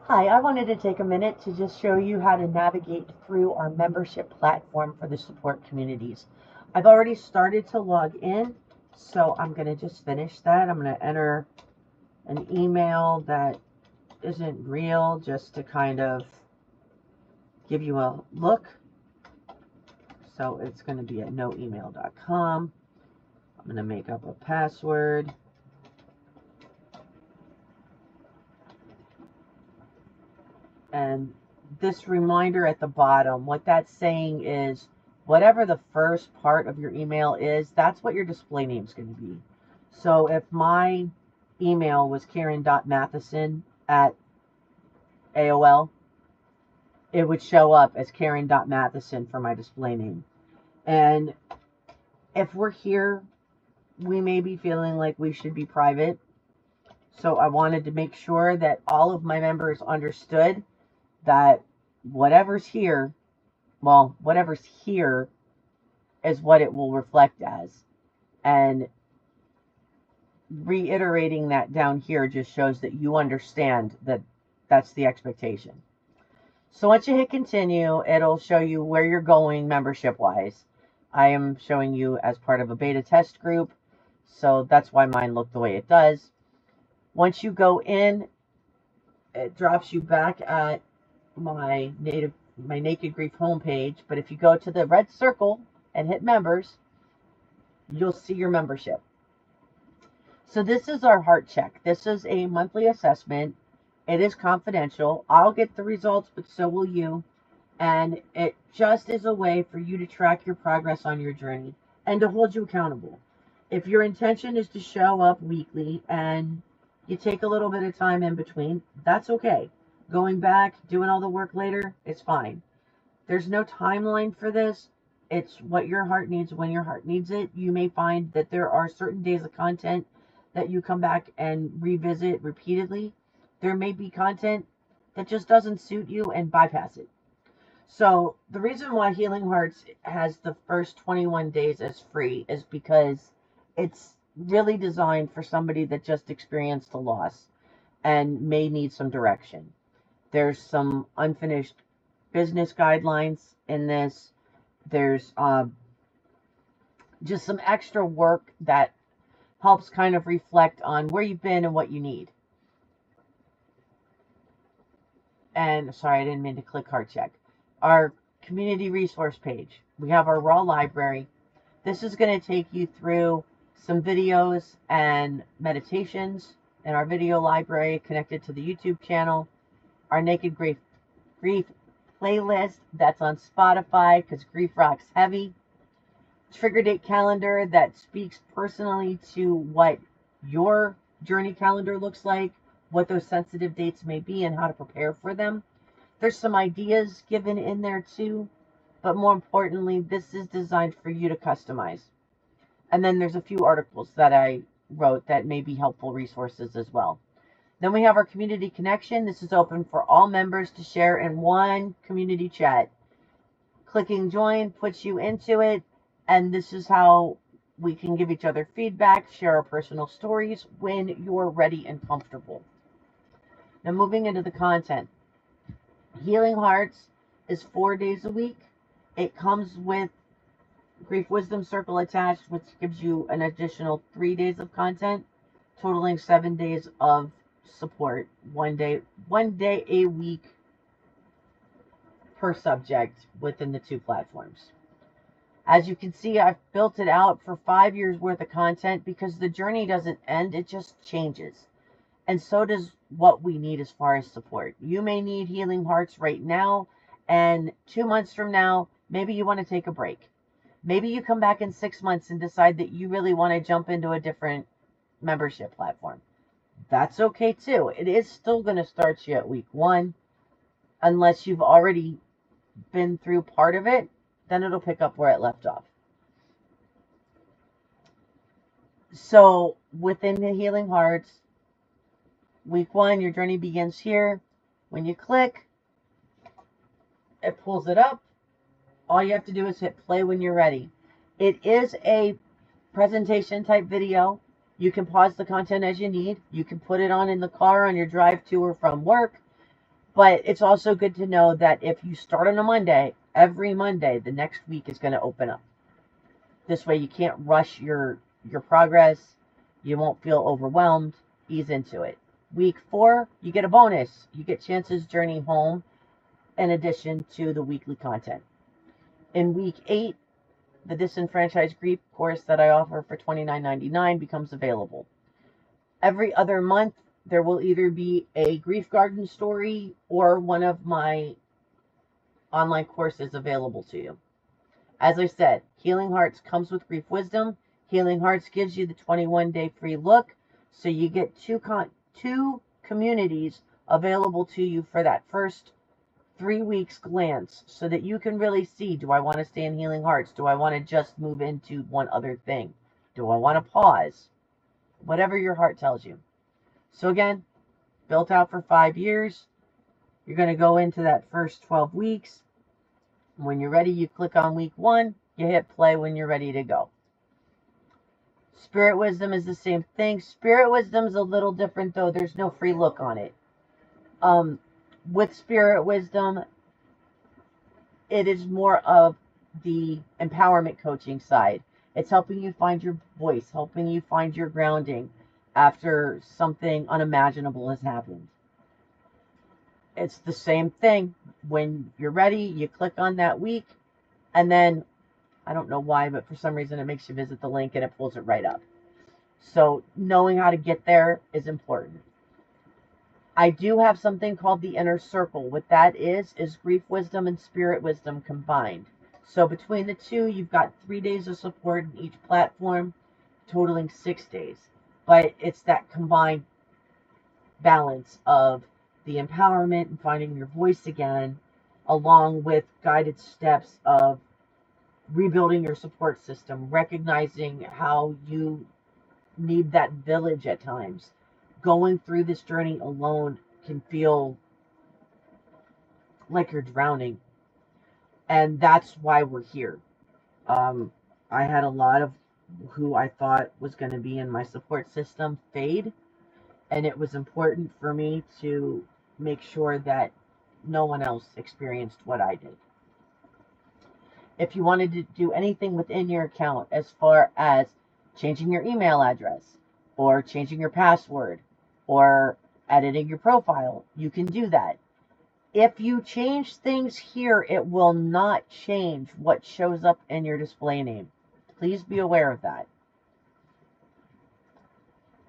Hi, I wanted to take a minute to just show you how to navigate through our membership platform for the support communities. I've already started to log in, so I'm going to just finish that. I'm going to enter an email that isn't real just to kind of give you a look. So it's going to be at noemail.com. I'm going to make up a password. And this reminder at the bottom, what that's saying is whatever the first part of your email is, that's what your display name is going to be. So if my email was Karen.Matheson at AOL, it would show up as Karen.Matheson for my display name. And if we're here, we may be feeling like we should be private. So I wanted to make sure that all of my members understood that whatever's here, well, whatever's here is what it will reflect as. And reiterating that down here just shows that you understand that that's the expectation. So once you hit continue, it'll show you where you're going membership wise. I am showing you as part of a beta test group, so that's why mine looked the way it does. Once you go in, it drops you back at my Naked Grief homepage, but if you go to the red circle and hit members, you'll see your membership. So this is our heart check. This is a monthly assessment. It is confidential. I'll get the results, but so will you. And it just is a way for you to track your progress on your journey and to hold you accountable. If your intention is to show up weekly and you take a little bit of time in between, that's okay. Going back, doing all the work later, it's fine. There's no timeline for this. It's what your heart needs when your heart needs it. You may find that there are certain days of content that you come back and revisit repeatedly. There may be content that just doesn't suit you and bypass it. So the reason why Healing Hearts has the first 21 days as free is because it's really designed for somebody that just experienced a loss and may need some direction. There's some unfinished business guidelines in this. There's just some extra work that helps kind of reflect on where you've been and what you need. And sorry, I didn't mean to click heart check. Our community resource page. We have our raw library. This is going to take you through some videos and meditations in our video library connected to the YouTube channel. Our Naked Grief playlist that's on Spotify because grief rocks heavy. Trigger date calendar that speaks personally to what your journey calendar looks like, what those sensitive dates may be, and how to prepare for them. There's some ideas given in there too, but more importantly, this is designed for you to customize. And then there's a few articles that I wrote that may be helpful resources as well. Then we have our community connection. This is open for all members to share in one community chat. Clicking join puts you into it, and this is how we can give each other feedback, share our personal stories when you're ready and comfortable. Now moving into the content. Healing Hearts is 4 days a week. It comes with Grief Wisdom Circle attached, which gives you an additional 3 days of content, totaling 7 days of support. One day a week per subject within the two platforms. As you can see, I've built it out for 5 years worth of content because the journey doesn't end, it just changes. And so does what we need as far as support. You may need Healing Hearts right now, and 2 months from now, maybe you want to take a break. Maybe you come back in 6 months and decide that you really want to jump into a different membership platform. That's okay too. It is still going to start you at week 1, unless you've already been through part of it, then it'll pick up where it left off. So within the Healing Hearts, week 1, your journey begins here. When you click, it pulls it up. All you have to do is hit play when you're ready. It is a presentation type video. You can pause the content as you need. You can put it on in the car on your drive to or from work. But it's also good to know that if you start on a Monday, every Monday, the next week is going to open up. This way you can't rush your progress. You won't feel overwhelmed. Ease into it. Week 4, you get a bonus. You get Chance's Journey Home in addition to the weekly content. In week 8, the Disenfranchised Grief course that I offer for $29.99 becomes available. Every other month, there will either be a Grief Garden story or one of my online courses available to you. As I said, Healing Hearts comes with Grief Wisdom. Healing Hearts gives you the 21-day free look, so you get two communities available to you for that first 3 weeks glance, so that you can really see, do I want to stay in Healing Hearts? Do I want to just move into one other thing? Do I want to pause? Whatever your heart tells you. So again, built out for 5 years. You're going to go into that first 12 weeks. When you're ready, you click on week 1. You hit play when you're ready to go. Spirit Wisdom is the same thing. Spirit Wisdom is a little different, though. There's no free look on it. With Spirit Wisdom, it is more of the empowerment coaching side. It's helping you find your voice, helping you find your grounding after something unimaginable has happened. It's the same thing. When you're ready, you click on that week, and then, I don't know why, but for some reason it makes you visit the link and it pulls it right up. So knowing how to get there is important. I do have something called the Inner Circle. What that is Grief Wisdom and Spirit Wisdom combined. So between the two, you've got 3 days of support in each platform, totaling 6 days. But it's that combined balance of the empowerment and finding your voice again, along with guided steps of rebuilding your support system, recognizing how you need that village at times. Going through this journey alone can feel like you're drowning. And that's why we're here. I had a lot of who I thought was going to be in my support system fade. And it was important for me to make sure that no one else experienced what I did. If you wanted to do anything within your account, as far as changing your email address, or changing your password, or editing your profile, you can do that. If you change things here, it will not change what shows up in your display name. Please be aware of that.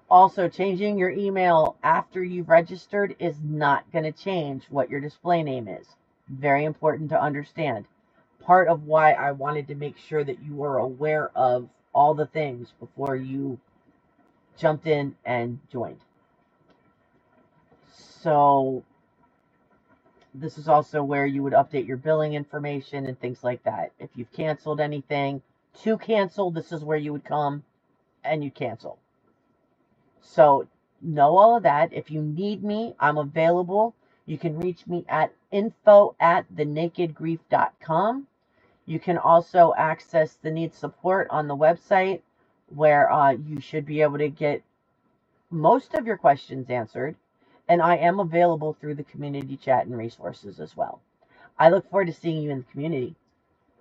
Also, changing your email after you've registered is not going to change what your display name is. Very important to understand. Part of why I wanted to make sure that you were aware of all the things before you jumped in and joined. So this is also where you would update your billing information and things like that. If you've canceled anything, to cancel, this is where you would come and you cancel. So know all of that. If you need me, I'm available. You can reach me at info@thenakedgrief.com. You can also access the Need Support on the website, where you should be able to get most of your questions answered. And I am available through the community chat and resources as well. I look forward to seeing you in the community.